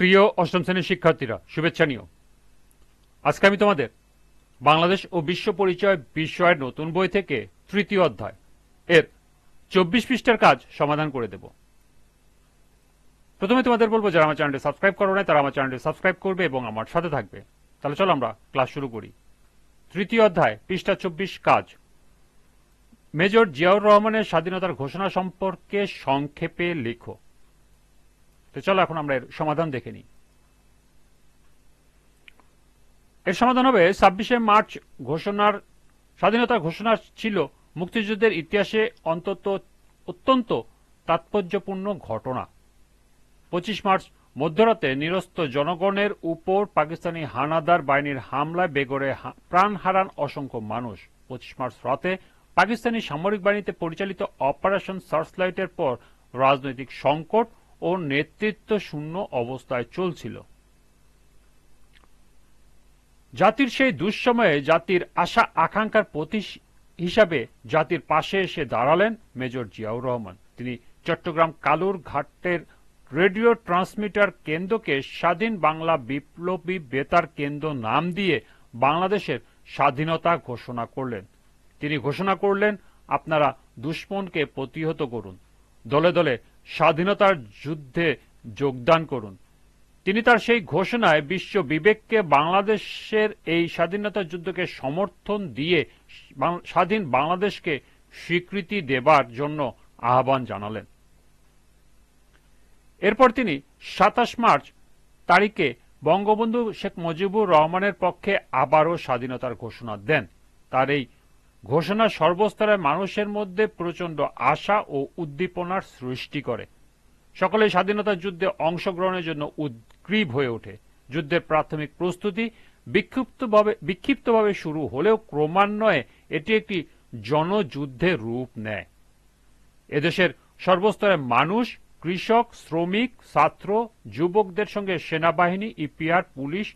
প্রিয় অষ্টম শ্রেণীর শিক্ষার্থীরা, শুভেচ্ছা নিও। আজকে আমি তোমাদের বাংলাদেশ ও বিশ্ব পরিচয় বিষয়ের নতুন বই থেকে তৃতীয় অধ্যায় এর 24 পৃষ্ঠার কাজ সমাধান করে দেব। প্রথমে তোমাদের বলবো, যারা আমার চ্যানেলটি সাবস্ক্রাইব করো না তারা আমার চ্যানেলটি সাবস্ক্রাইব করবে এবং আমার সাথে থাকবে। তাহলে চলো আমরা ক্লাস শুরু করি। তৃতীয় অধ্যায়, পৃষ্ঠা 24, কাজ। মেজর জিয়াউর রহমানের স্বাধীনতার ঘোষণা সম্পর্কে সংক্ষেপে লেখো। তো চলো এখন আমরা এর সমাধান দেখে নিই। এর সমাধান হবে 26শে মার্চ স্বাধীনতার ঘোষণা ছিল মুক্তিযুদ্ধের ইতিহাসে অত্যন্ত তাৎপর্যপূর্ণ ঘটনা। 25 মার্চ মধ্যরাতে নিরস্ত জনগণের উপর পাকিস্তানি হানাদার বাহিনীর হামলায় বেঘরে প্রাণ হারান অসংখ্য মানুষ। 25 মার্চ রাতে পাকিস্তানি সামরিক বাহিনীতে পরিচালিত অপারেশন সার্চলাইটের পর রাজনৈতিক সংকট ও নেতৃত্ব শূন্য অবস্থায় চলছিল। জাতির সেই দুঃসময়ে জাতির আশা আকাঙ্ক্ষার প্রতীক হিসাবে জাতির পাশে এসে দাঁড়ালেন মেজর জিয়াউর রহমান। তিনি চট্টগ্রাম কালুর ঘাটের রেডিও ট্রান্সমিটার কেন্দ্রকে স্বাধীন বাংলা বিপ্লবী বেতার কেন্দ্র নাম দিয়ে বাংলাদেশের স্বাধীনতা ঘোষণা করলেন। তিনি ঘোষণা করলেন, আপনারা দুশ্মনকে প্রতিহত করুন, দলে দলে স্বাধীনতার যুদ্ধে যোগদান করুন। তিনি তার সেই ঘোষণায় বিশ্ব বিবেককে বাংলাদেশের এই স্বাধীনতা যুদ্ধকে সমর্থন দিয়ে স্বাধীন বাংলাদেশকে স্বীকৃতি দেবার জন্য আহ্বান জানালেন। এরপর তিনি 27 মার্চ তারিখে বঙ্গবন্ধু শেখ মুজিবুর রহমানের পক্ষে আবারও স্বাধীনতার ঘোষণা দেন। তার এই ঘোষণা সর্বস্তরের মানুষের মধ্যে প্রচণ্ড আশা ও উদ্দীপনার সৃষ্টি করে। সকলে স্বাধীনতা যুদ্ধে অংশগ্রহণের জন্য উদ্গ্রীব হয়ে ওঠে। যুদ্ধের প্রাথমিক প্রস্তুতি বিক্ষিপ্তভাবে শুরু হলেও ক্রমান্বয়ে এটি একটি জনযুদ্ধের রূপ নেয়। এদেশের সর্বস্তরের মানুষ, কৃষক, শ্রমিক, ছাত্র, যুবকদের সঙ্গে সেনাবাহিনী, ইপিআর, পুলিশ,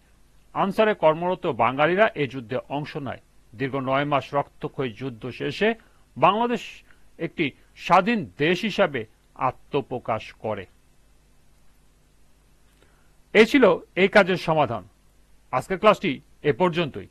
আনসারে কর্মরত বাঙালিরা এ যুদ্ধে অংশ নেয়। দীর্ঘ 9 মাস রক্তক্ষয়ী যুদ্ধ শেষে বাংলাদেশ একটি স্বাধীন দেশ হিসাবে আত্মপ্রকাশ করে। এই ছিল এই কাজের সমাধান। আজকের ক্লাসটি এ পর্যন্তই।